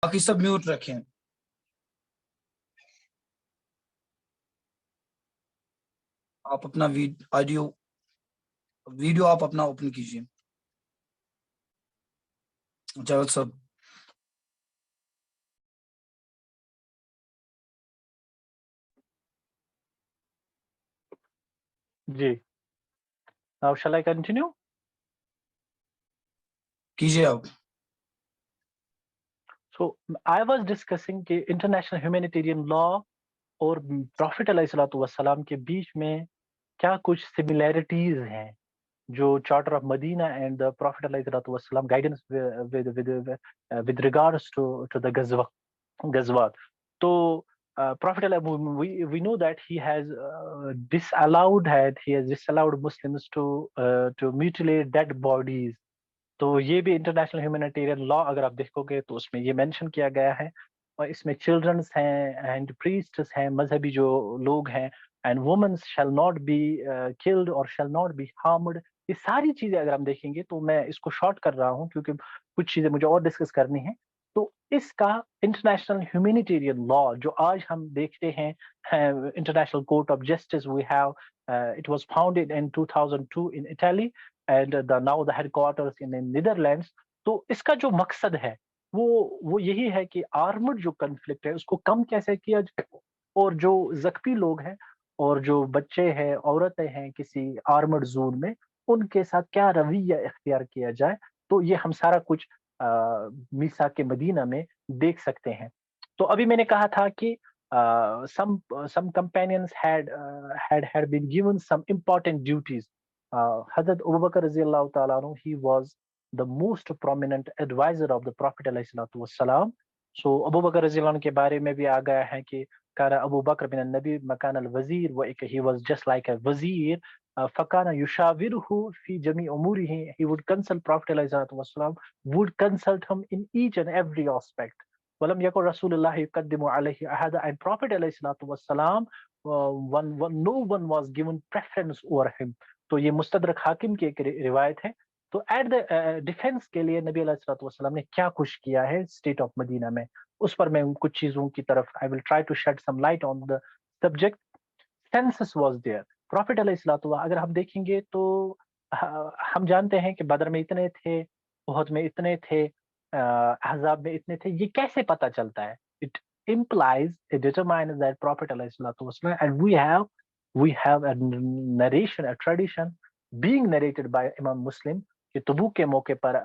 باقی سب میوٹ رکھیں. آپ اپنا ویڈیو آپ اپنا اوپن کیجیے. جاوید صاحب. جی. Now shall I continue? کیجیے آپ. So I was discussing کہ انٹرنیشنل ہیومینیٹیرین لا اور پروفٹ علیہ الصلوۃ والسلام کے بیچ میں کیا کچھ سملیرٹیز ہیں جو charter of Medina and the prophet علیہ الصلوۃ والسلام guidance with regards to the غزوات. تو Prophet we know that he has disallowed Muslims to mutilate dead bodies. تو یہ بھی انٹرنیشنل ہیومینیٹیرین لا اگر آپ دیکھو گے تو اس میں یہ مینشن کیا گیا ہے، اور اس میں چلڈرنس ہیں اینڈ پریسٹس ہیں، مذہبی جو لوگ ہیں، and womens shall not be killed اور شیل ناٹ بی ہارمڈ. یہ ساری چیزیں اگر ہم دیکھیں گے تو میں اس کو شارٹ کر رہا ہوں کیونکہ کچھ چیزیں مجھے اور ڈسکس کرنی ہیں. تو اس کا انٹرنیشنل ہیومینیٹیرین لا جو آج ہم دیکھتے ہیں، International Court of Justice we have, it was founded in 2002 in Italy and now the headquarters in Netherlands. تو اس کا جو مقصد ہے وہ یہی ہے کہ آرمڈ جو کنفلکٹ ہے اس کو کم کیسے کیا جائے، اور جو زخمی لوگ ہیں اور جو بچے ہیں، عورتیں ہیں کسی آرمڈ زون میں، ان کے ساتھ کیا رویہ اختیار کیا جائے. تو یہ ہم سارا کچھ میثاق مدینہ میں دیکھ سکتے ہیں. تو ابھی میں نے کہا تھا کہ some companions had been given some important duties. Hazrat Abu Bakr رضی اللہ تعالیٰ عنہ, he was the most prominent advisor of the Prophet علیہ الصلوۃ والسلام. So ابو بکر رضی اللہ عنہ کے بارے میں بھی آ گیا ہے کہ کان ابو بکر بن النبی مکان الوزیر، و he was just like a وزیر. فکان یشاورہ فی جمیع امورہ، he would consult Prophet علیہ الصلوۃ والسلام, would consult him in each and every aspect. ولم یکن رسول اللہ یقدم علیہ احد، and Prophet علیہ الصلوۃ والسلام no one was given preference over him. تو یہ مستدرک حاکم کی ایک روایت ہے. تو ایٹ دا ڈیفینس کے لیے نبی علیہ الصلوۃ والسلام نے کیا کچھ کیا ہے اسٹیٹ آف مدینہ میں، اس پر میں کچھ چیزوں کی طرف I will try to shed some light on the subject. Census was there. Prophet علیہ الصلوۃ والسلام اگر ہم دیکھیں گے تو ہم جانتے ہیں کہ بدر میں اتنے تھے، احد میں اتنے تھے، احزاب میں اتنے تھے. یہ کیسے پتہ چلتا ہے؟ It implies, it determines that Prophet علیہ الصلوۃ والسلام, and we have a narration, a tradition being narrated by Imam Muslim کہ تبوک کے موقع پر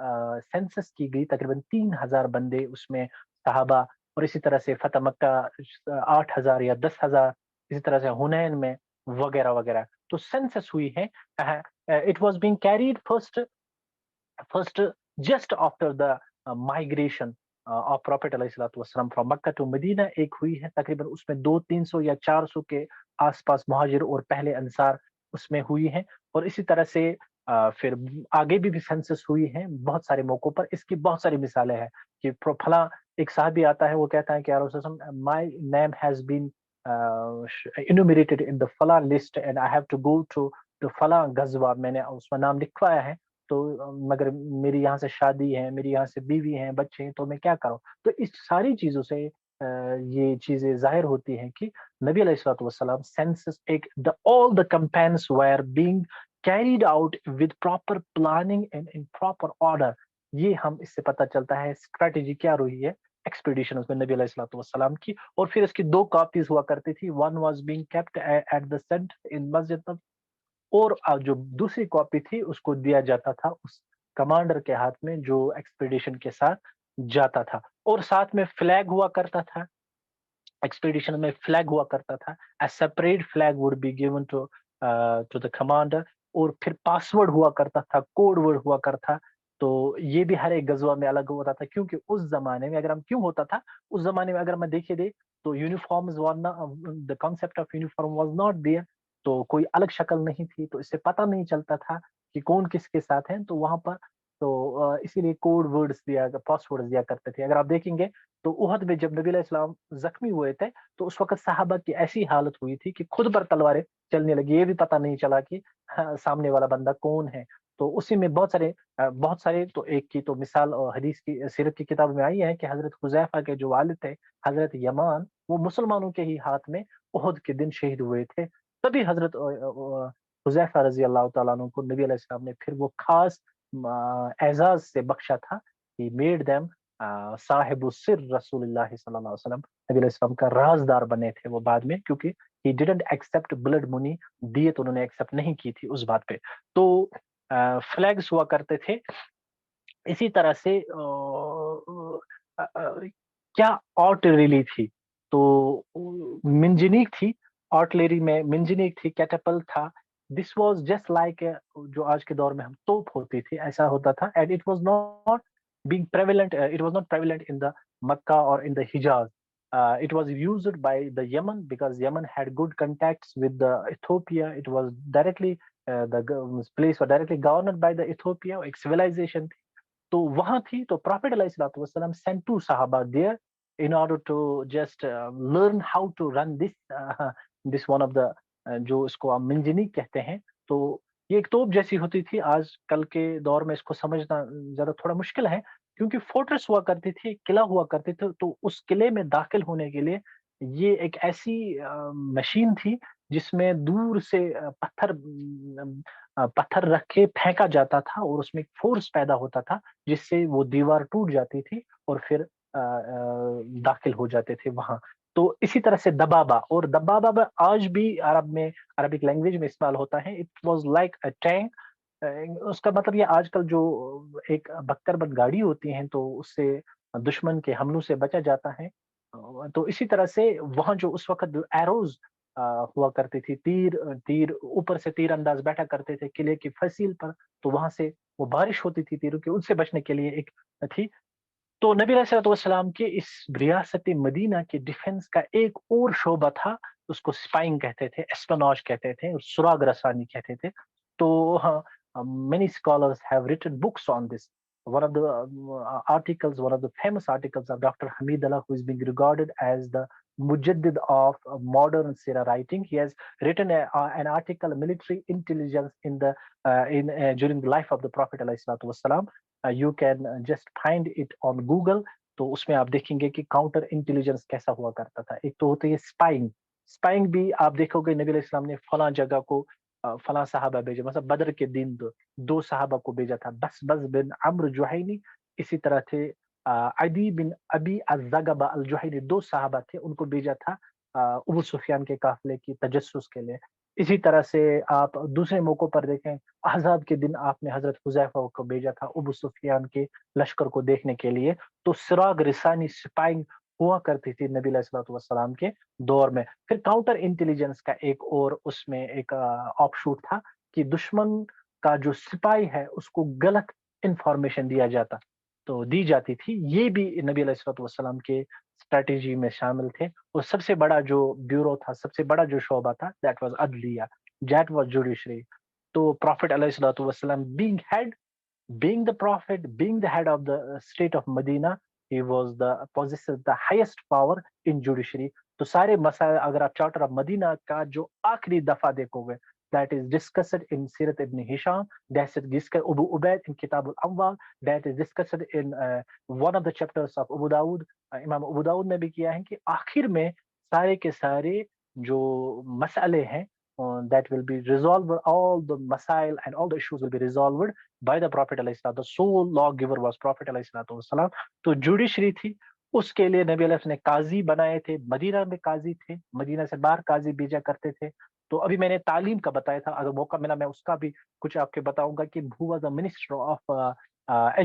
سینسس کی گئی، تقریباً 3000 بندے اس میں صحابہ، اور اسی طرح سے فتح مکہ 8000 یا 10,000، اسی طرح سے حنین میں وغیرہ وغیرہ. تو سینسس ہوئی ہے. It was being carried first just after the migration of Prophet علیہ الصلوۃ والسلام from Makkah to Medina. ایک ہوئی ہے تقریباً اس میں 200-300 یا 400 کے آس پاس مہاجر اور پہلے انصار اس میں ہوئی ہیں. اور اسی طرح سے پھر آگے بھی سینسس ہوئی ہیں بہت سارے موقعوں پر. اس کی بہت ساری مثالیں ہیں کہ فلاں ایک صحابی آتا ہے، وہ کہتا ہے کہ یا رسول اللہ my name has been enumerated in the فلاں list and I have to go to the فلاں غزوہ، میں نے اس میں نام لکھوایا ہے تو مگر میری یہاں سے شادی ہے، میری یہاں سے بیوی ہیں، بچے ہیں، تو میں کیا کروں. تو اس ساری چیزوں سے یہ چیزیں ظاہر ہوتی ہیں کہ نبی علیہ الصلوۃ والسلام سینسس ایک all the campaigns were being carried out with proper planning and in proper order. یہ ہم اس سے پتہ چلتا ہے اسٹریٹجی کیا رہی ہے ایکسپیڈیشن میں نبی علیہ الصلوۃ والسلام کی. اور پھر اس کی 2 کاپیز ہوا کرتی تھی. one was being kept at the center in مسجد، اور جو دوسری کاپی تھی اس کو دیا جاتا تھا اس کمانڈر کے ہاتھ میں جو ایکسپیڈیشن کے ساتھ جاتا تھا. اور ساتھ میں فلیگ ہوا کرتا تھا، ایکسپیڈیشن میں فلیگ ہوا کرتا تھا. A separate flag would be given to the commander. اور پھر پاسورڈ ہوا کرتا تھا، کوڈ ورڈ ہوا کرتا. تو یہ بھی ہر ایک غزوہ میں الگ ہوتا تھا، کیونکہ اس زمانے میں اگر ہم کیوں ہوتا تھا اس زمانے میں اگر میں دیکھے دے تو uniforms the concept of uniform was not there. تو کوئی الگ شکل نہیں تھی، تو اس سے پتہ نہیں چلتا تھا کہ کون کس کے ساتھ ہیں. تو وہاں پر تو اسی لیے کوڈ ورڈز دیا، پاسورڈز دیا کرتے تھے. اگر آپ دیکھیں گے تو احد میں جب نبی علیہ السلام زخمی ہوئے تھے تو اس وقت صحابہ کی ایسی حالت ہوئی تھی کہ خود پر تلواریں چلنے لگی، یہ بھی پتہ نہیں چلا کہ سامنے والا بندہ کون ہے. تو اسی میں بہت سارے تو ایک کی تو مثال حدیث کی سیرت کی کتاب میں آئی ہے کہ حضرت حذیفہ کے جو والد تھے حضرت یمان، وہ مسلمانوں کے ہی ہاتھ میں احد کے دن شہید ہوئے تھے. تبھی حضرت حذیفہ رضی اللہ تعالیٰ عنہ کو نبی علیہ السلام نے پھر وہ خاص اعزاز سے بخشا تھا. He made them صاحب السر رسول اللہ صلی اللہ علیہ وسلم، نبی علیہ السلام کا رازدار بنے تھے وہ بعد میں، کیونکہ he didn't accept blood money، دیت انہوں نے ایکسپٹ نہیں کی تھی اس بات پہ. تو فلیگز ہوا کرتے تھے. اسی طرح سے کیا آرٹلری تھی تو منجنیک تھی، آرٹلری میں منجنیک تھی، کیٹاپل تھا. دس واز جسٹ لائک جو آج کے دور میں ہم توپ ہوتی تھی ایسا ہوتا تھا. And it was not being prevalent, it was not prevalent in the Makkah or in the Hijaz. It was used by the Yemen because Yemen had good contacts with the Ethiopia. It was directly the place was directly governed by the Ethiopia, ایک civilization تھی. تو وہاں تھی تو Prophet علیہ الصلوۃ والسلام sent two Sahaba there in order to just learn how to run this one of the جو اس کو ہم منجنیک کہتے ہیں. تو یہ ایک توپ جیسی ہوتی تھی. آج کل کے دور میں اس کو سمجھنا ذرا تھوڑا مشکل ہے کیونکہ فورٹریس ہوا کرتی تھی، قلعہ ہوا کرتے تھے. تو اس قلعے میں داخل ہونے کے لیے یہ ایک ایسی مشین تھی جس میں دور سے پتھر رکھ کے پھینکا جاتا تھا اور اس میں ایک فورس پیدا ہوتا تھا جس سے وہ دیوار ٹوٹ جاتی تھی اور پھر داخل ہو جاتے تھے وہاں. تو اسی طرح سے دبابہ، اور دبابہ آج بھی عربک لینگویج میں استعمال ہوتا ہے. It was like a tank. اس کا مطلب یہ آج کل جو ایک بکر بند گاڑی ہوتی ہیں تو اس سے دشمن کے حملوں سے بچا جاتا ہے. تو اسی طرح سے وہاں جو اس وقت ایروز ہوا کرتی تھی، تیر اوپر سے تیر انداز بیٹھا کرتے تھے قلعے کی فصیل پر، تو وہاں سے وہ بارش ہوتی تھی تیروں کی، ان سے بچنے کے لیے ایک تھی. تو نبی علیہ الصلوۃ والسلام کے اس ریاست مدینہ کے ڈیفنس کا ایک اور شعبہ تھا، اس کو سپائنگ کہتے تھے، اسپناج کہتے تھے، سراغ رسانی کہتے تھے. تو many scholars have written books on this. One of the articles, one of the famous articles of Dr. Hamid Allah, who is being regarded as the mujaddid of modern Sirah writing. He has written an article, military intelligence during the life of the Prophet alayhi salatu wasalam. You can just find it on Google. تو اس میں آپ دیکھیں گے کہ counter intelligence کیسا ہوا کرتا تھا. ایک تو ہوتی ہے اسپائنگ بھی آپ دیکھو گے نبی علیہ السلام نے فلاں جگہ کو فلاں صحابہ بھیجے، مثلا بدر کے دن دو صحابہ کو بھیجا تھا، بس بن عمرو جوہینی، اسی طرح تھے عدی بن ابی الزغبہ الجوہینی، دو صحابہ تھے، ان کو بھیجا تھا ابو سفیان کے قافلے کی تجسس کے لیے. اسی طرح سے آپ دوسرے موقعوں پر دیکھیں، احزاب کے دن آپ نے حضرت حذیفہ کو بھیجا تھا ابو سفیان کے لشکر کو دیکھنے کے لیے. تو سراغ رسانی سپائنگ ہوا کرتی تھی نبی علیہ الصلوۃ والسلام کے دور میں. پھر کاؤنٹر انٹیلیجنس کا ایک اور اس میں ایک آف شوٹ تھا کہ دشمن کا جو سپاہی ہے اس کو غلط انفارمیشن دی جاتی تھی. یہ بھی نبی علیہ الصلوۃ والسلام کے اسٹریٹجی میں شامل تھے. اور سب سے بڑا جو بیورو تھا، سب سے بڑا جو شعبہ تھا، دیٹ واز عدلیہ، دیٹ واز جوڈیشری. تو پروفٹ علیہ الصلوۃ والسلام being the prophet, being the head of the state of Medina, he possessed the highest power in judiciary. تو سارے مسائل اگر آپ چارٹر آف مدینہ کا جو آخری دفعہ دیکھو گے، that is discussed in Sirat ibn Hisham, that is discussed Abu Ubaid in Kitab al-Amwal, that is discussed in one of the chapters of Abu Dawud. امام ابو داؤد نے بھی کیا ہے کہ آخر میں سارے کے سارے جو مسئلے ہیں that will be resolved, all the masail and all the issues will be resolved by the Prophet alayhi salatu. The sole lawgiver was Prophet alayhi salatu wasalam. تو جوڈیشری تھی، اس کے لیے نبی علیہ السلام نے قاضی بنائے تھے. مدینہ میں قاضی تھے، مدینہ سے باہر قاضی بھیجا کرتے تھے. تو ابھی میں نے تعلیم کا بتایا تھا، اگر موقع ملا میں اس کا بھی کچھ آپ کے بتاؤں گا کہ who was the minister of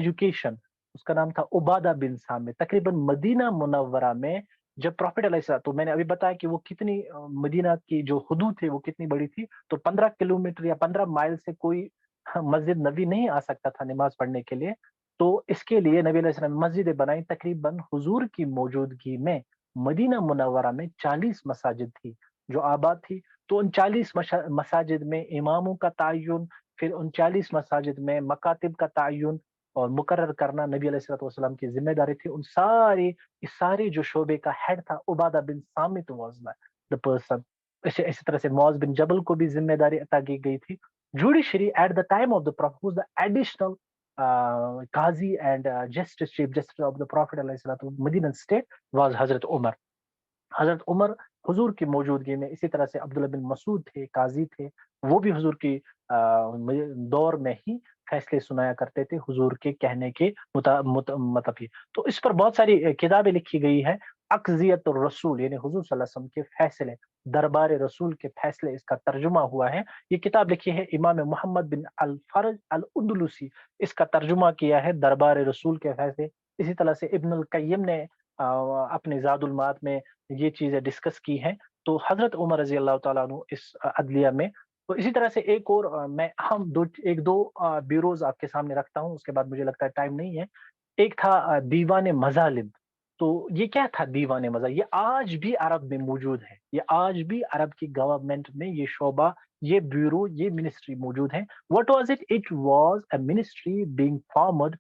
education. اس کا نام تھا عبادہ بن سامت. تقریباً مدینہ منورہ میں جب پروفٹ علیہ السلام، تو میں نے ابھی بتایا کہ وہ کتنی مدینہ کی جو حدود تھی وہ کتنی بڑی تھی، تو 15 کلومیٹر یا 15 مائل سے کوئی مسجد نبی نہیں آ سکتا تھا نماز پڑھنے کے لیے. تو اس کے لیے نبی علیہ السلام مسجد بنائی. تقریباً حضور کی موجودگی میں مدینہ منورہ میں 40 مساجد تھی جو آباد تھی. تو ان 40 مساجد میں اماموں کا تعین، پھر ان 40 مساجد میں مکاتب کا تعین اور مقرر کرنا نبی علیہ الصلوۃ والسلام کی ذمہ داری تھی. ان سارے جو شعبے کا ہیڈ تھا عبادہ بن سامت واز the person. اسی طرح سے معاذ بن جبل کو بھی ذمہ داری عطا کی گئی تھی. judiciary at the time of the Prophet, who's the additional Qazi and Chief Justice of the Prophet Medina state, was Hazrat Umar. حضرت عمر حضور کی موجودگی میں، اسی طرح سے عبداللہ بن مسعود تھے، قاضی تھے، وہ بھی حضور کی دور میں ہی فیصلے سنایا کرتے تھے حضور کے کہنے کے مطابق. تو اس پر بہت ساری کتابیں لکھی گئی ہیں. اقضیت الرسول یعنی حضور صلی اللہ علیہ وسلم کے فیصلے، دربار رسول کے فیصلے، اس کا ترجمہ ہوا ہے. یہ کتاب لکھی ہے امام محمد بن الفرج الاندلسی، اس کا ترجمہ کیا ہے دربار رسول کے فیصلے. اسی طرح سے ابن القیم نے اپنے زاد المعاد میں یہ چیزیں ڈسکس کی ہیں. تو حضرت عمر رضی اللہ تعالیٰ عنہ اس عدلیہ میں. تو اسی طرح سے ایک اور میں اہم ایک دو بیوروز آپ کے سامنے رکھتا ہوں، اس کے بعد مجھے لگتا ہے ٹائم نہیں ہے. ایک تھا دیوان مظالم. تو یہ کیا تھا دیوان مظالم؟ یہ آج بھی عرب میں موجود ہے، یہ آج بھی عرب کی گورنمنٹ میں یہ شعبہ، یہ بیورو، یہ منسٹری موجود ہے. What was it? It was a ministry being formed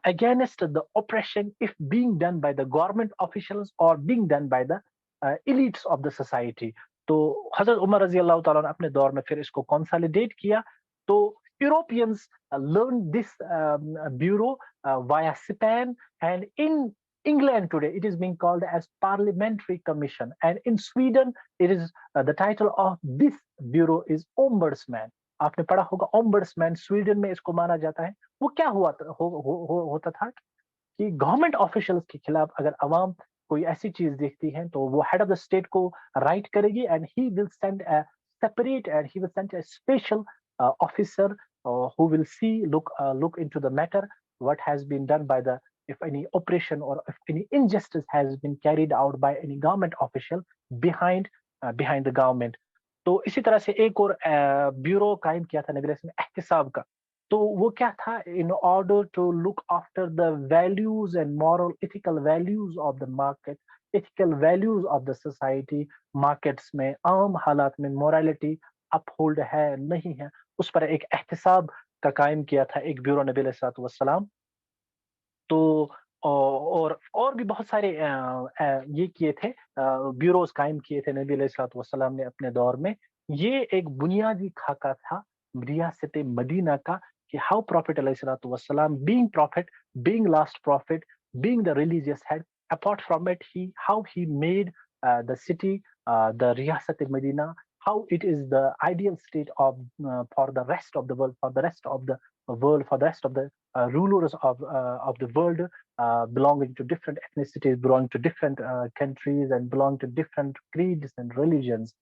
against the oppression if being done by the government officials or being done by the elites of the society. تو حضرت عمر رضی اللہ تعالیٰ نے اپنے دور میں پھر اس کو کنسالیڈیٹ کیا. تو Europeans learned this bureau via Spain, and in England today it is being called as Parliamentary Commission, and in Sweden it is the title of this bureau is Ombudsman. آپ نے پڑھا ہوگا اومبڈسمین، سویڈن میں اس کو مانا جاتا ہے. وہ کیا ہوتا تھا کہ گورنمنٹ آفیشلز کے خلاف اگر عوام کوئی ایسی چیز دیکھتی ہے تو وہ ہیڈ آف دا اسٹیٹ کو رائٹ کرے گی، and he will send a separate and he will send a special officer who will see look into the matter what has been done by the, if any oppression or if any injustice has been carried out by any government official behind the government. تو اسی طرح سے ایک اور bureau قائم کیا تھا نبی علیہ السلام نے احتساب کا. تو وہ کیا تھا؟ in order to look after the values and moral ethical values of the market, ethical values of the society. markets میں عام حالات میں morality uphold ہے نہیں ہے، اس پر ایک احتساب کا قائم کیا تھا ایک بیورو نبی علیہ السلام. تو اور بھی بہت سارے یہ کیے تھے بیوروز قائم کیے تھے نبی علیہ السلام نے اپنے دور میں. یہ ایک بنیادی خاکہ تھا ریاست مدینہ کا کہ ہاؤ پروفیٹ علیہ السلام being prophet, being last prophet, being the religious head, apart from it how he made the city, the ریاست مدینہ, how it is the ideal state of for the rest of the world, for the rest of the rulers of the world, belonging to different ethnicities, belonging to different countries and belonging to different creeds and religions.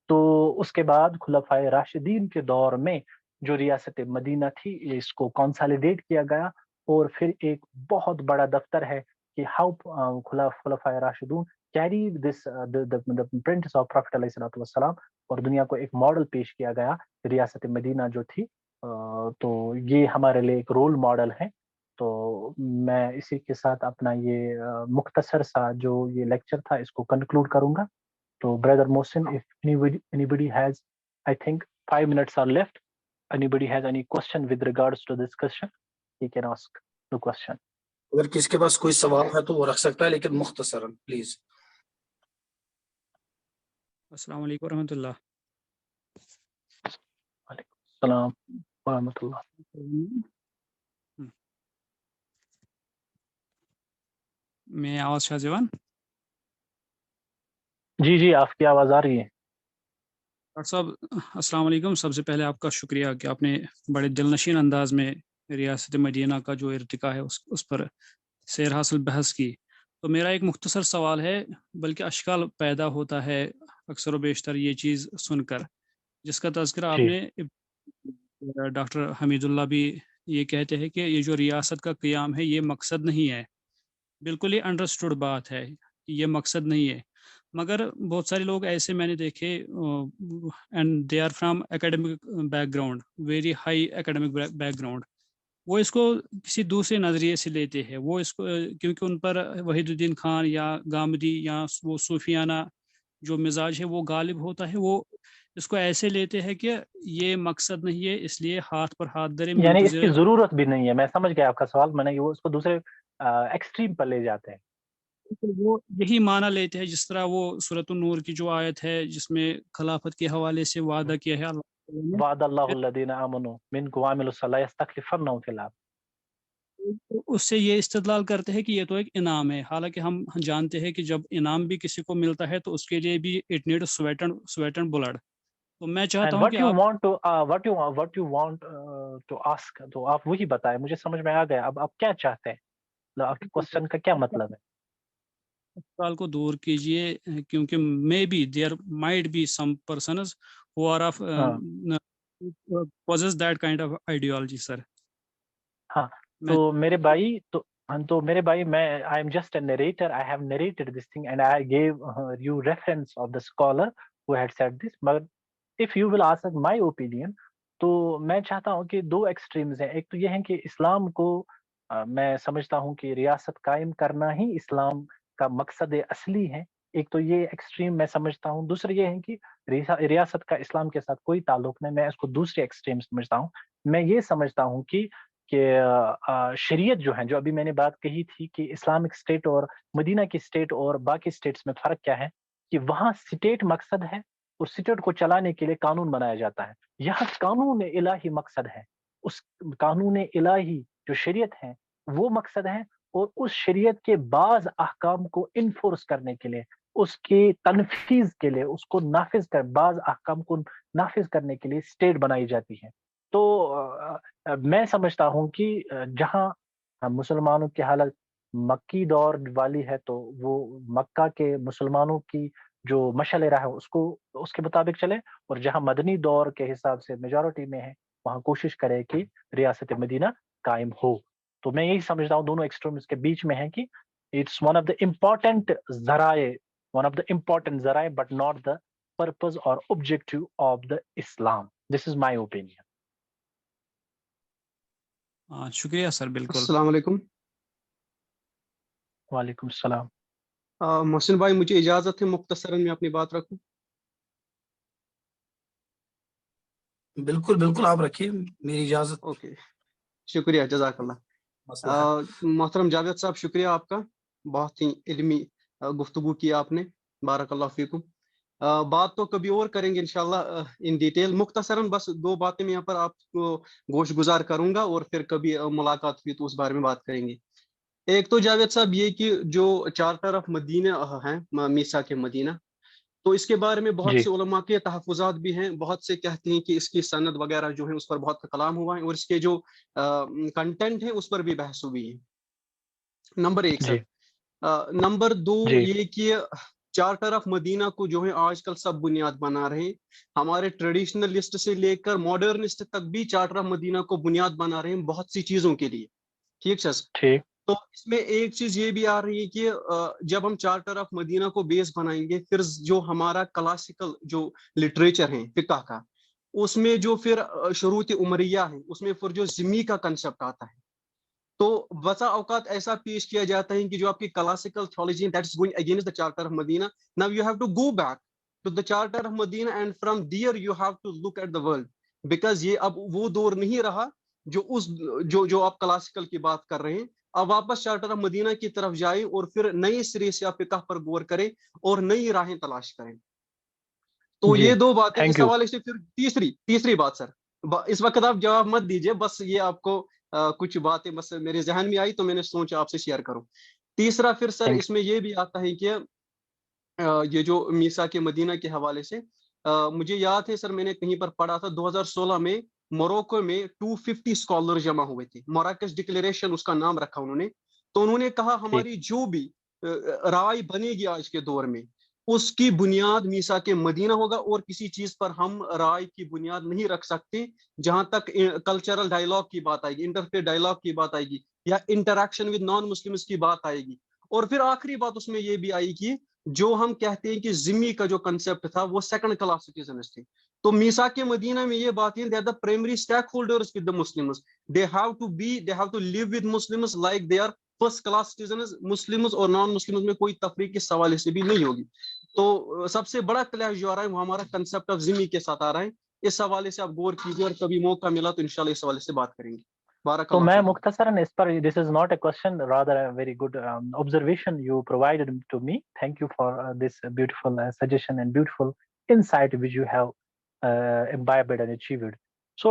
تو اس کے بعد خلفائے راشدین کے دور میں جو ریاست مدینہ تھی اس کو کنسالیڈیٹ کیا گیا، اور پھر ایک بہت بڑا دفتر ہے کہ ہاؤ خلفائے راشدون carry this prints of prophet علیہ السلام، اور دنیا کو ایک ماڈل پیش کیا گیا ریاست مدینہ جو تھی. تو یہ ہمارے لیے ایک رول ماڈل ہے. تو میں اسی کے ساتھ اپنا یہ مختصر سا جو یہ لیکچر تھا اس کو کنکلوڈ کروں گا. تو برادر محسن, if anybody has, I think 5 minutes are left. Anybody has any question with regards to this question, he can ask the question. اگر کسی کے پاس کوئی سوال ہے تو وہ رکھ سکتا ہے، لیکن مختصراً پلیز. السلام علیکم ورحمۃ اللہ. وعلیکم السلام ورحمۃ اللہ. میں آواز شاہ زیوان. جی آپ کی آواز آ رہی ہے. ڈاکٹر صاحب السلام علیکم. سب سے پہلے آپ کا شکریہ کہ آپ نے بڑے دل نشین انداز میں ریاست مدینہ کا جو ارتقا ہے اس پر سیر حاصل بحث کی. تو میرا ایک مختصر سوال ہے، بلکہ اشکال پیدا ہوتا ہے اکثر و بیشتر یہ چیز سن کر، جس کا تذکرہ آپ نے ڈاکٹر حمید اللہ بھی یہ کہتے ہیں کہ یہ جو ریاست کا قیام ہے یہ مقصد نہیں ہے. بالکل یہ انڈرسٹوڈ بات ہے، یہ مقصد نہیں ہے. مگر بہت سارے لوگ ایسے میں نے دیکھے and they are from academic background, very high academic background, وہ اس کو کسی دوسرے نظریے سے لیتے ہیں. وہ اس کو کیونکہ ان پر وحید الدین خان یا گامدی یا وہ صوفیانہ جو مزاج ہے وہ غالب ہوتا ہے، وہ اس کو ایسے لیتے ہیں کہ یہ مقصد نہیں ہے، اس لیے ہاتھ پر ہاتھ دھرے، یعنی اس کی ضرورت بھی نہیں ہے. میں سمجھ گیا آپ کا سوال. میں نے وہ اس کو دوسرے ایکسٹریم پر لے جاتے ہیں. وہ یہی معنی لیتے ہیں، جس طرح وہ سورۃ النور کی جو آیت ہے جس میں خلافت کے حوالے سے وعدہ کیا ہے اللہ وعد اللہ الذین آمنوا منکم وعملوا الصالحات لیستخلفنہم فی الارض. اس سے یہ استدلال کرتے ہیں کہ یہ تو ایک انعام ہے، حالانکہ ہم جانتے ہیں کہ جب انعام بھی کسی کو ملتا ہے تو اس کے لیے بھی it need sweat and blood. تو میں چاہتا And ہوں کہ what you want to ask, تو آپ وہی بتائیں، مجھے سمجھ میں آ گیا. اب آپ کیا چاہتے ہیں، آپ کے کوسچن کا کیا مطلب ہے؟ سوال کو دور کیجئے، کیونکہ may be there might be some persons who are of possess that kind of ideology, sir. ہاں تو میرے بھائی تو میرے بھائی میں I am just a narrator. I have narrated this thing and I gave you reference of the scholar who had said this. But if you will ask my opinion, تو میں چاہتا ہوں کہ دو ایکسٹریمز ہیں. ایک تو یہ ہے کہ اسلام کو میں سمجھتا ہوں کہ ریاست قائم کرنا ہی اسلام کا مقصد اصلی ہے. ایک تو یہ ایکسٹریم میں سمجھتا ہوں. دوسرا یہ ہے کہ ریاست کا اسلام کے ساتھ کوئی تعلق نہیں. میں اس کو دوسرے ایکسٹریم سمجھتا ہوں. میں یہ سمجھتا ہوں کہ شریعت جو ہے، جو ابھی میں نے بات کہی تھی کہ اسلامک اسٹیٹ اور مدینہ کی اسٹیٹ اور باقی اسٹیٹس میں فرق کیا ہے، کہ وہاں اسٹیٹ مقصد ہے اور اسٹیٹ کو چلانے کے لیے قانون بنایا جاتا ہے. یہاں قانون الہی مقصد ہے. اس قانون الہی جو شریعت ہے وہ مقصد ہے، اور اس شریعت کے بعض احکام کو انفورس کرنے کے لیے، اس کی تنفیذ کے لیے، اس کو نافذ کر بعض احکام کو نافذ کرنے کے لیے اسٹیٹ بنائی جاتی ہے. تو میں سمجھتا ہوں کہ جہاں مسلمانوں کی حالت مکی دور والی ہے تو وہ مکہ کے مسلمانوں کی جو مشعل راہ ہے اس کے مطابق چلے، اور جہاں مدنی دور کے حساب سے میجورٹی میں ہے وہاں کوشش کرے کہ ریاست مدینہ قائم ہو. تو میں یہی سمجھتا ہوں دونوں ایکسٹریمز کے بیچ میں ہے کہ it's one of the important ذرائع بٹ ناٹ دا پرپز اور objective of the Islam. This is my opinion. شکریہ سر. بالکل. السلام علیکم. وعلیکم السلام. محسن بھائی مجھے اجازت ہے مختصراً میں اپنی بات رکھوں؟ بالکل بالکل آپ رکھیے، میری اجازت. اوکے، شکریہ، جزاک اللہ. محترم جاوید صاحب، شکریہ آپ کا، بہت ہی علمی گفتگو کی آپ نے، بارک اللہ فیکم. بات تو کبھی اور کریں گے انشاءاللہ ان ڈیٹیل. مختصراً بس دو باتیں میں یہاں پر آپ کو گوش گزار کروں گا، اور پھر کبھی ملاقات ہوئی تو اس بارے میں بات کریں گے. ایک تو جاوید صاحب یہ کہ جو چارٹر آف مدینہ ہیں، میثاق مدینہ، تو اس کے بارے میں بہت سے علماء کے تحفظات بھی ہیں. بہت سے کہتے ہیں کہ اس کی سند وغیرہ جو ہے اس پر بہت کلام ہوا ہے، اور اس کے جو کنٹینٹ ہے اس پر بھی بحث ہوئی ہے. نمبر ایک سر. نمبر دو یہ کہ چارٹر آف مدینہ کو جو ہے آج کل سب بنیاد بنا رہے ہیں. ہمارے ٹریڈیشنلسٹ سے لے کر ماڈرنسٹ تک بھی چارٹر آف مدینہ کو بنیاد بنا رہے ہیں بہت سی چیزوں کے لیے. ٹھیک سر. تو اس میں ایک چیز یہ بھی آ رہی ہے کہ جب ہم چارٹر آف مدینہ کو بیس بنائیں گے، پھر جو ہمارا کلاسیکل جو لٹریچر ہے فقہ کا، اس میں جو پھر شروط عمریہ ہے، اس میں پھر جو ذمی کا کنسپٹ آتا ہے. تو بسا اوقات ایسا پیش کیا جاتا ہے کہ جو آپ کی classical theology that is going against the charter of Medina. Now you have to go back to the charter of Medina and from there you have to look at the world, because یہ اب وہ دور نہیں رہا جو آپ classical کی بات کر رہے ہیں. اب واپس چارٹر آف مدینہ کی طرف جائیں اور پھر نئے سرے سے آپ فقہ پر غور کریں اور نئی راہیں تلاش کریں. تو یہ دو باتیں اس حوالے سے. پھر تیسری بات سر، اس وقت آپ جواب مت دیجئے، بس یہ آپ کو کچھ باتیں بس میرے ذہن میں آئی تو میں نے سوچا آپ سے شیئر کروں. تیسرا پھر سر اس میں یہ بھی آتا ہے کہ یہ جو میثاق مدینہ کے حوالے سے مجھے یاد ہے سر، میں نے کہیں پر پڑھا تھا 2016 میں موروکو میں 250 اسکالر جمع ہوئے تھے. موراکش ڈکلیریشن اس کا نام رکھا انہوں نے. تو انہوں نے کہا ہماری جو بھی رائے بنے گی آج کے دور میں، اس کی بنیاد میثاق مدینہ ہوگا، اور کسی چیز پر ہم رائے کی بنیاد نہیں رکھ سکتے جہاں تک کلچرل ڈائلاگ کی بات آئے گی، انٹرفیئر ڈائلاگ کی بات آئے گی، یا انٹریکشن ود نان مسلمز کی بات آئے گی. اور پھر آخری بات اس میں یہ بھی آئی کہ جو ہم کہتے ہیں کہ ذمی کا جو کنسپٹ تھا وہ سیکنڈ کلاس سٹیزنز تھے. تو میثاق مدینہ میں یہ بات ہے، they are the primary stakeholders with the Muslims. They have to live with Muslims like they are first class citizens. Muslims اور نان مسلمز میں کوئی تفریق اس حوالے سے بھی نہیں ہوگی. تو سب سے بڑا کلیش جو آ رہا ہے وہ ہمارا کنسپٹ آف ذمی کے ساتھ آ رہا ہے. اس حوالے سے آپ غور کیجیے، اور کبھی موقع ملا تو انشاءاللہ اس حوالے سے بات کریں گے. تو میں مختصراً اس پر، this is not a question, rather a very good observation you provided to me. Thank you for this beautiful suggestion and beautiful insight which you have imbibed and achieved. So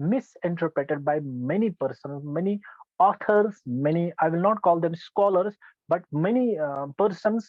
misinterpreted by many persons, many authors, many, I will not call them scholars, but many persons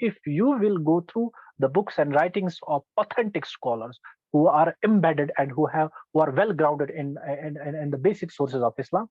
if you will go through the books and writings of authentic scholars who are embedded and who are well grounded in the basic sources of Islam,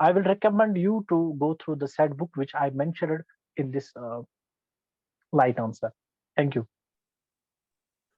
I will recommend you to go through the said book which I mentioned in this light answer. Thank you.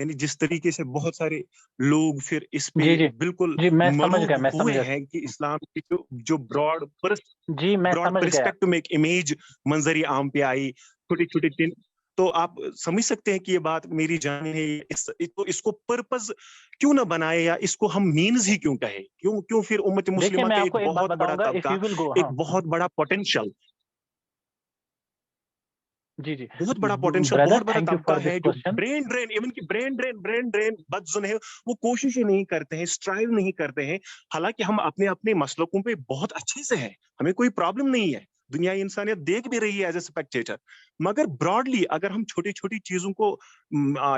یعنی جس طریقے سے بہت سارے لوگ پھر اس پہ جی جی بالکل جی میں سمجھ ملوگ گیا، میں ہوئے سمجھ گیا ہیں کہ اسلام کی جو جی میں براڈ سمجھ گیا پرسپیکٹو میں ایک امیج منظری عام پہ آئی، چھوٹی چھوٹی، تو آپ سمجھ سکتے ہیں کہ یہ بات میری جان ہے، اس کو پرپز کیوں نہ بنائے، یا اس کو ہم مینز ہی کیوں کہے، کیوں پھر امت دیکھیے مسلمہ میں کا آپ ایک کو ایک بات بہت بڑا بتاؤں گا، اف طبقہ، یو ول گو، ایک بہت بڑا پوٹینشل، جی جی بہت بڑا پوٹینشل، بردر بہت بڑا تھینک یو طبقہ فار ہے دس جو کوشچن. برین ڈرین، ایون کہ برین ڈرین بدزن ہے، وہ کوششیں نہیں کرتے ہیں، اسٹرائیو نہیں کرتے ہیں، حالانکہ ہم اپنے مسلکوں پہ بہت اچھے سے ہیں، ہمیں کوئی پرابلم نہیں ہے، دنیا انسانیت دیکھ بھی رہی ہے ایز اے اسپیکٹیٹر، مگر براڈلی اگر ہم چھوٹی چھوٹی چیزوں کو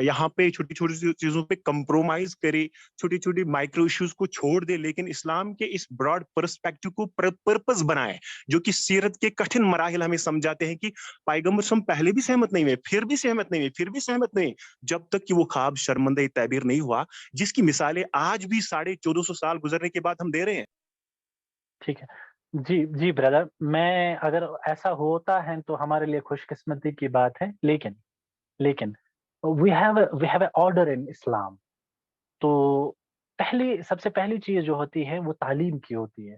یہاں پہ چھوٹی چھوٹی چیزوں پہ کمپرومائز کرے، چھوٹی چھوٹی مائکرو ایشوز کو چھوڑ دے، لیکن اسلام کے اس براڈ پرسپیکٹو کو پرپز بنائے، جو کہ سیرت کے کٹھن مراحل ہمیں سمجھاتے ہیں کہ پیغمبر ہم پہلے بھی سہمت نہیں ہوئے، پھر بھی سہمت نہیں ہوئے، پھر بھی سہمت نہیں، جب تک کہ وہ خواب شرمندہ تعبیر نہیں ہوا، جس کی مثالیں آج بھی 1450 سال گزرنے کے بعد ہم دے رہے ہیں. ٹھیک ہے جی جی بردر، میں اگر ایسا ہوتا ہے تو ہمارے لیے خوش قسمتی کی بات ہے، لیکن we have a order in اسلام. تو سب سے پہلی چیز جو ہوتی ہے وہ تعلیم کی ہوتی ہے،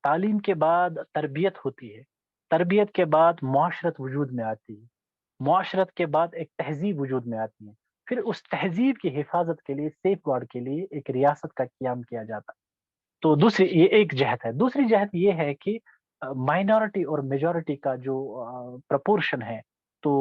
تعلیم کے بعد تربیت ہوتی ہے، تربیت کے بعد معاشرت وجود میں آتی ہے، معاشرت کے بعد ایک تہذیب وجود میں آتی ہے، پھر اس تہذیب کی حفاظت کے لیے، سیف گارڈ کے لیے ایک ریاست کا قیام کیا جاتا ہے. تو یہ ایک جہت ہے. دوسری جہت یہ ہے کہ مائنورٹی اور میجورٹی کا جو پرپورشن ہے، تو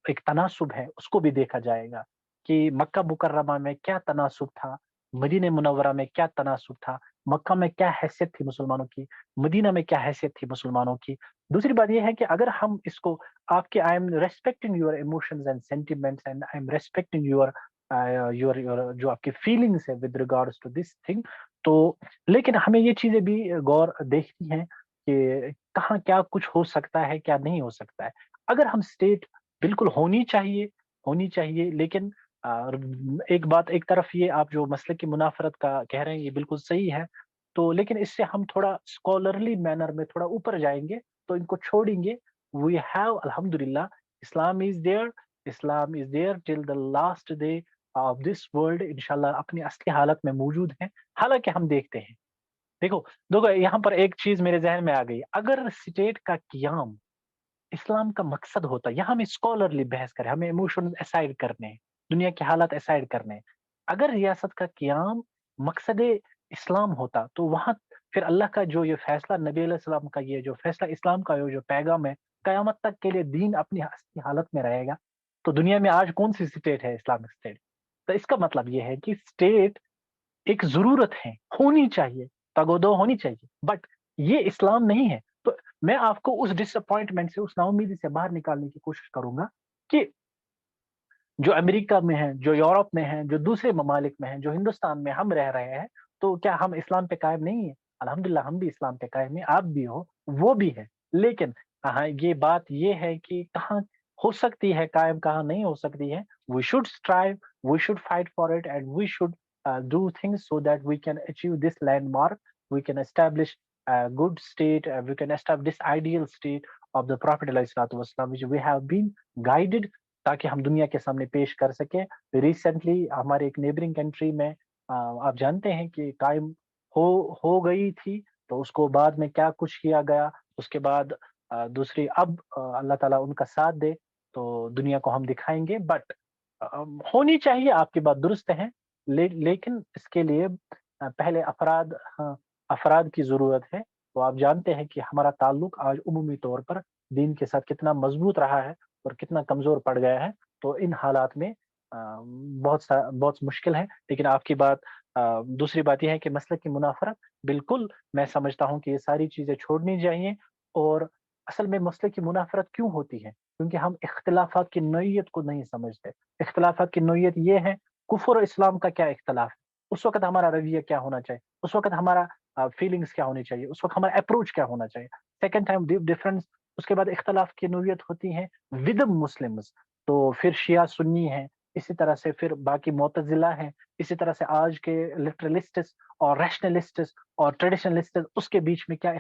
ایک تناسب ہے، اس کو بھی دیکھا جائے گا کہ مکہ مکرمہ میں کیا تناسب تھا، مدینہ منورہ میں کیا تناسب تھا، مکہ میں کیا حیثیت تھی مسلمانوں کی، مدینہ میں کیا حیثیت تھی مسلمانوں کی. دوسری بات یہ ہے کہ اگر ہم اس کو آپ کے I am respecting your emotions and sentiments and I am respecting your جو آپ کی فیلنگس ہے with regards to this thing, تو لیکن ہمیں یہ چیزیں بھی غور دیکھتی ہیں کہ کہاں کیا کچھ ہو سکتا ہے، کیا نہیں ہو سکتا ہے. اگر ہم اسٹیٹ بالکل ہونی چاہیے، لیکن ایک بات، ایک طرف یہ آپ جو مسئلے کی منافرت کا کہہ رہے ہیں یہ بالکل صحیح ہے، تو لیکن اس سے ہم تھوڑا اسکالرلی مینر میں تھوڑا اوپر جائیں گے تو ان کو چھوڑیں گے. وی ہیو الحمدللہ Islam is there till the last day of this world, انشاءاللہ اپنی اصلی حالت میں موجود ہیں. حالانکہ ہم دیکھتے ہیں، دیکھو یہاں پر ایک چیز میرے ذہن میں آ گئی، اگر اسٹیٹ کا قیام اسلام کا مقصد ہوتا، یہاں ہم اسکالرلی بحث کریں، ہمیں ایموشنز اسائڈ کرنے ہیں، دنیا کے حالات اسائڈ کرنے ہیں، اگر ریاست کا قیام مقصد اسلام ہوتا تو وہاں پھر اللہ کا جو یہ فیصلہ، نبی علیہ السلام کا یہ جو فیصلہ، اسلام کا جو پیغام ہے، قیامت تک کے لیے دین اپنی اصلی حالت میں رہے گا. تو دنیا میں آج کون سی اسٹیٹ ہے؟ Islamic state. تو اس کا مطلب یہ ہے کہ اسٹیٹ ایک ضرورت ہے، ہونی چاہیے، تگودو ہونی چاہیے، بٹ یہ اسلام نہیں ہے. تو میں آپ کو اس ڈس اپوائنٹمنٹ سے، اس نا امیدی سے باہر نکالنے کی کوشش کروں گا کہ جو امریکہ میں ہیں، جو یورپ میں ہیں، جو دوسرے ممالک میں ہیں، جو ہندوستان میں ہم رہ رہے ہیں، تو کیا ہم اسلام پہ قائم نہیں ہیں؟ الحمدللہ ہم بھی اسلام پہ قائم ہیں، آپ بھی ہو، وہ بھی ہے. لیکن یہ بات یہ ہے کہ کہاں ہو سکتی ہے قائم، کہاں نہیں ہو سکتی ہے. We should strive, we should fight for it, and we should do things so that we can achieve this landmark, we can establish a good state, we can establish this ideal state of the Prophet ﷺ, which we have been guided تاکہ ہم دنیا کے سامنے پیش کر سکیں. Recently ہمارے ایک نیبرنگ کنٹری میں آپ جانتے ہیں کہ قائم ہو گئی تھی، تو اس کو بعد میں کیا کچھ کیا گیا، اس کے بعد دوسری، اب اللہ تعالیٰ ان کا ساتھ دے تو دنیا کو ہم دکھائیں گے. بٹ ہونی چاہیے، آپ کی بات درست ہے، لیکن اس کے لیے پہلے افراد کی ضرورت ہے. تو آپ جانتے ہیں کہ ہمارا تعلق آج عمومی طور پر دین کے ساتھ کتنا مضبوط رہا ہے اور کتنا کمزور پڑ گیا ہے. تو ان حالات میں بہت مشکل ہے. لیکن آپ کی بات، دوسری بات یہ ہے کہ مسئلے کی منافرت، بالکل میں سمجھتا ہوں کہ یہ ساری چیزیں چھوڑنی چاہیے. اور اصل میں مسئلے کی منافرت کیوں ہوتی ہے؟ کیونکہ ہم اختلافات کی نوعیت کو نہیں سمجھتے. اختلافات کی نوعیت یہ ہے، کفر اور اسلام کا کیا اختلاف ہے، اس وقت ہمارا رویہ کیا ہونا چاہیے، اس وقت ہمارا فیلنگز کیا ہونی چاہیے، اس وقت ہمارا اپروچ کیا ہونا چاہیے. Second time difference. اس کے بعد اختلاف کی نوعیت ہوتی ہے ود مسلمز، تو پھر شیعہ سنی ہیں، اسی طرح سے پھر باقی معتزلہ ہیں، اسی طرح سے آج کے لٹرلسٹس اور ریشنلسٹس اور ٹریڈیشنلسٹس، اس کے بیچ میں کیا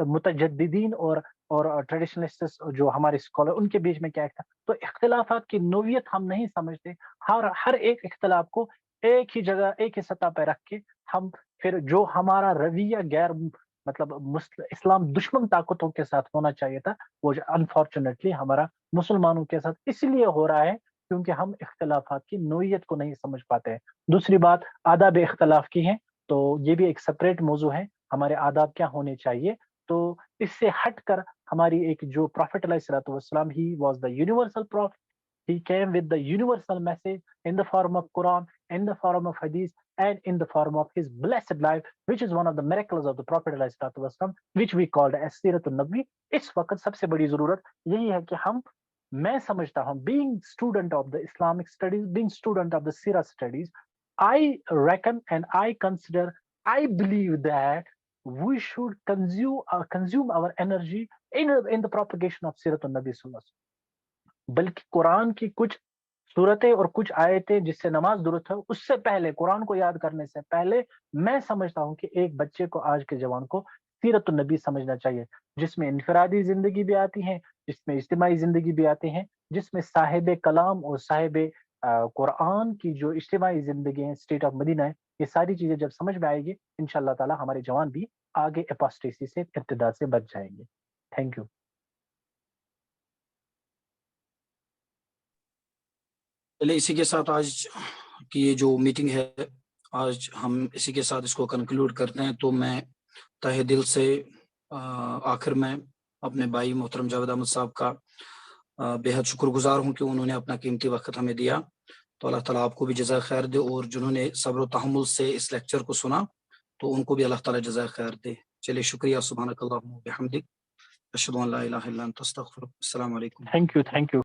متجددین اور اور ٹریڈیشنلسٹ جو ہمارے اسکالر ان کے بیچ میں کیا تھا. تو اختلافات کی نوعیت ہم نہیں سمجھتے. ہر ایک اختلاف کو ایک ہی جگہ ایک ہی سطح پہ رکھ کے ہم پھر جو ہمارا رویہ غیر مطلب اسلام دشمن طاقتوں کے ساتھ ہونا چاہیے تھا وہ انفارچونیٹلی ہمارا مسلمانوں کے ساتھ اس لیے ہو رہا ہے کیونکہ ہم اختلافات کی نوعیت کو نہیں سمجھ پاتے ہیں. دوسری بات آداب اختلاف کی ہے تو یہ بھی ایک سپریٹ موضوع ہے. ہمارے آداب کیا ہونے چاہیے تو اس سے ہٹ کر ہماری ایک جو پروفیٹ علیہ الصلوۃ والسلام he was the universal prophet. He came with the universal message in the form of Quran, in the form of Hadith, and in the form of his blessed life, which is one of the miracles of the Prophet ﷺ, which we called as Sirat al-Nabi. اس وقت سب سے بڑی ضرورت یہی ہے کہ میں سمجھتا ہوں being student of the Islamic studies, being student of the Sirah studies, I reckon and I consider, I believe that we should consume our energy in the propagation of Sirat al-Nabi sallallahu alaihi wasallam. بلکہ قرآن کی کچھ صورتیں اور کچھ آیتیں جس سے نماز درست ہے اس سے پہلے قرآن کو یاد کرنے سے پہلے میں سمجھتا ہوں کہ ایک بچے کو آج کے جوان کو سیرت النبی سمجھنا چاہیے جس میں انفرادی زندگی بھی آتی ہے جس میں اجتماعی زندگی بھی آتی ہے جس میں صاحب کلام اور صاحب قرآن کی جو اجتماعی زندگی ہے اسٹیٹ آف مدینہ ہے یہ ساری چیزیں جب سمجھ میں آئے گی انشاءاللہ تعالی ہمارے جوان بھی آگے اپاسٹیسی سے ارتداد سے بچ جائیں گے. Thank you. چلیے اسی کے ساتھ آج کی یہ جو میٹنگ ہے آج ہم اسی کے ساتھ اس کو کنکلوڈ کرتے ہیں. تو میں تہہ دل سے آخر میں اپنے بھائی محترم جاوید احمد صاحب کا بے حد شکر گزار ہوں کہ انہوں نے اپنا قیمتی وقت ہمیں دیا. تو اللہ تعالیٰ آپ کو بھی جزائے خیر دے اور جنہوں نے صبر و تحمل سے اس لیکچر کو سنا تو ان کو بھی اللہ تعالیٰ جزائے خیر دے. چلیے شکریہ. سبحانک اللہم و بحمدک اشہد ان لا الہ الا انت استغفرک. السلام علیکم. Thank you.